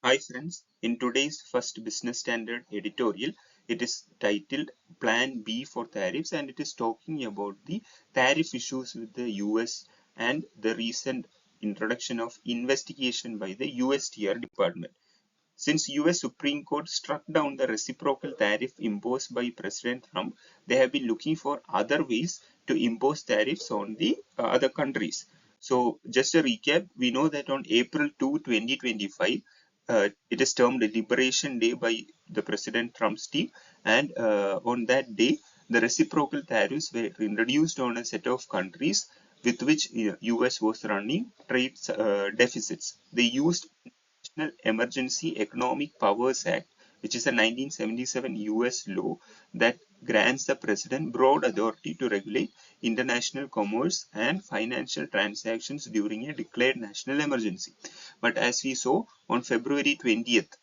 Hi friends, in today's first business standard editorial, it is titled Plan B for Tariffs and it is talking about the tariff issues with the US and the recent introduction of investigation by the USTR department. Since US Supreme Court struck down the reciprocal tariff imposed by President Trump, they have been looking for other ways to impose tariffs on the other countries. So just a recap, we know that on April 2, 2025, it is termed Liberation Day by the President Trump's team, and on that day, the reciprocal tariffs were introduced on a set of countries with which US was running trade deficits. They used National Emergency Economic Powers Act, which is a 1977 US law that grants the president broad authority to regulate international commerce and financial transactions during a declared national emergency. But as we saw on February 20th,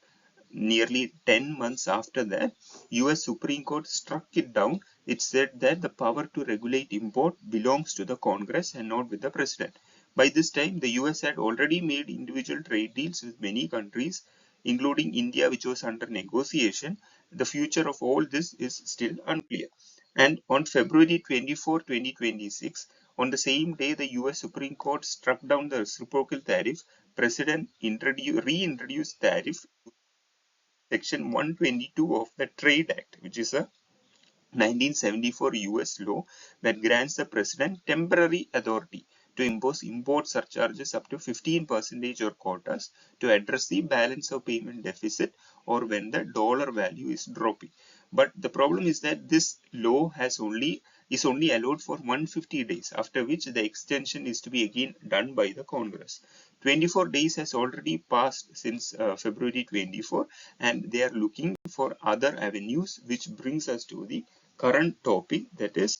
nearly 10 months after that, US Supreme Court struck it down. It said that the power to regulate import belongs to the Congress and not with the President. By this time, the US had already made individual trade deals with many countries, including India, which was under negotiation. The future of all this is still unclear. And on February 24, 2026, on the same day the US Supreme Court struck down the reciprocal tariff, President reintroduced tariff Section 122 of the Trade Act, which is a 1974 US law that grants the president temporary authority to impose import surcharges up to 15% or quotas to address the balance of payment deficit or when the dollar value is dropping. But the problem is that this law is only allowed for 150 days, after which the extension is to be again done by the Congress. 24 days has already passed since February 24, and they are looking for other avenues, which brings us to the current topic, that is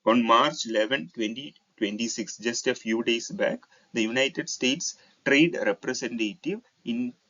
on March 11, 2026, just a few days back, the United States Trade Representative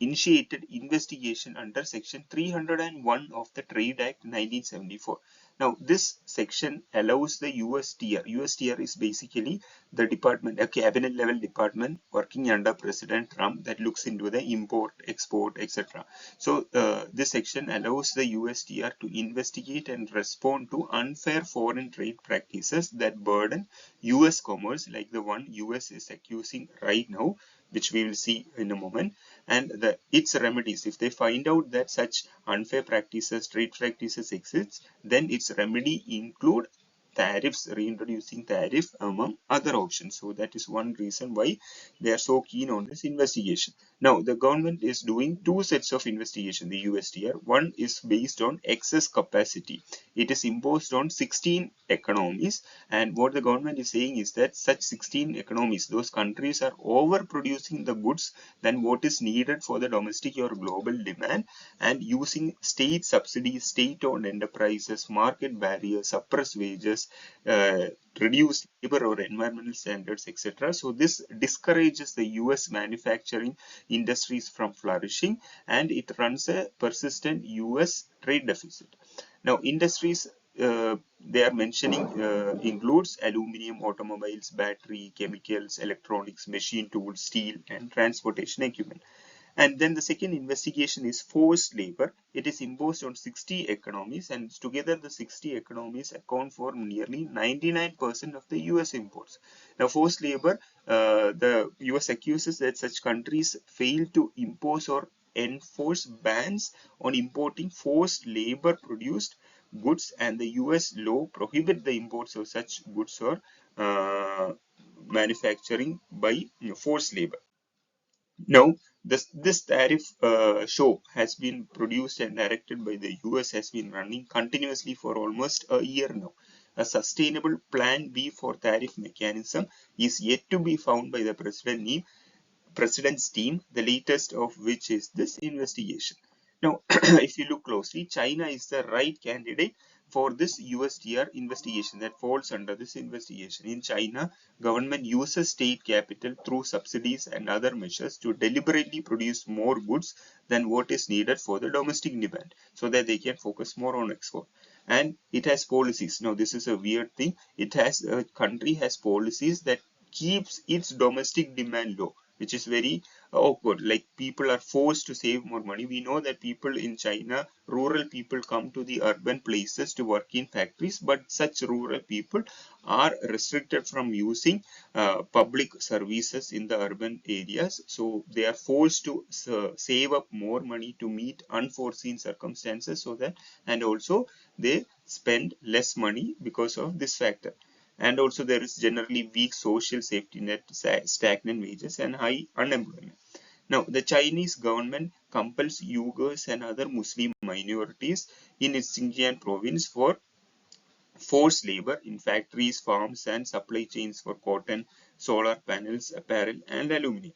initiated investigation under Section 301 of the Trade Act 1974. Now, this section allows the USTR. USTR is basically the department, a cabinet level department working under President Trump that looks into the import, export, etc. So, this section allows the USTR to investigate and respond to unfair foreign trade practices that burden US commerce, like the one US is accusing right now, which we will see in a moment, and its remedies. If they find out that such unfair practices, trade practices exist, then its remedy include tariffs, reintroducing tariff among other options. So that is one reason why they are so keen on this investigation. Now, the government is doing two sets of investigation, the USTR. One is based on excess capacity. It is imposed on 16 economies, and what the government is saying is that such 16 economies, those countries are overproducing the goods than what is needed for the domestic or global demand, and using state subsidies, state-owned enterprises, market barriers, suppressed wages, reduce labor or environmental standards, etc. So this discourages the US manufacturing industries from flourishing, and it runs a persistent US trade deficit. Now, industries they are mentioning includes aluminium, automobiles, battery, chemicals, electronics, machine tools, steel, and transportation equipment. And then the second investigation is forced labor. It is imposed on 60 economies, and together the 60 economies account for nearly 99% of the US imports. Now, forced labor, the US accuses that such countries fail to impose or enforce bans on importing forced labor produced goods, and the US law prohibit the imports of such goods or manufacturing by forced labor. Now, this tariff show has been produced and directed by the US, has been running continuously for almost a year now. A sustainable plan B for tariff mechanism is yet to be found by the president's team, the latest of which is this investigation. Now, if you look closely, China is the right candidate for this USTR investigation, that falls under this investigation. In China, government uses state capital through subsidies and other measures to deliberately produce more goods than what is needed for the domestic demand, so that they can focus more on export. And it has policies. Now, this is a weird thing. A country has policies that keeps its domestic demand low, which is very awkward. Like people are forced to save more money. We know that people in China, rural people come to the urban places to work in factories, but such rural people are restricted from using public services in the urban areas. So they are forced to save up more money to meet unforeseen circumstances, so that, and also they spend less money because of this factor. And also there is generally weak social safety net, stagnant wages, and high unemployment. Now, the Chinese government compels Uyghurs and other Muslim minorities in its Xinjiang province for forced labor in factories, farms, and supply chains for cotton, solar panels, apparel, and aluminum.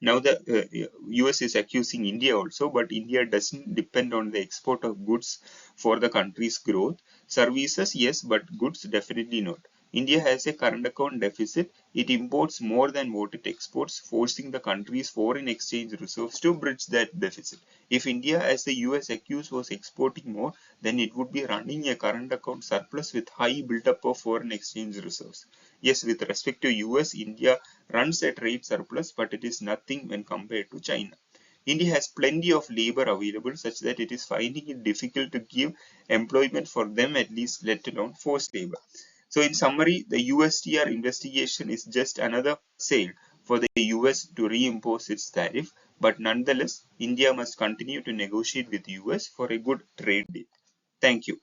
Now the US is accusing India also, but India doesn't depend on the export of goods for the country's growth. Services, yes, but goods definitely not. India has a current account deficit. It imports more than what it exports, forcing the country's foreign exchange reserves to bridge that deficit. If India, as the US accused, was exporting more, then it would be running a current account surplus with high buildup of foreign exchange reserves. Yes, with respect to US, India runs a trade surplus, but it is nothing when compared to China. India has plenty of labor available, such that it is finding it difficult to give employment for them, at least, let alone forced labor. So in summary, the USTR investigation is just another sale for the US to reimpose its tariff, but nonetheless, India must continue to negotiate with US for a good trade deal. Thank you.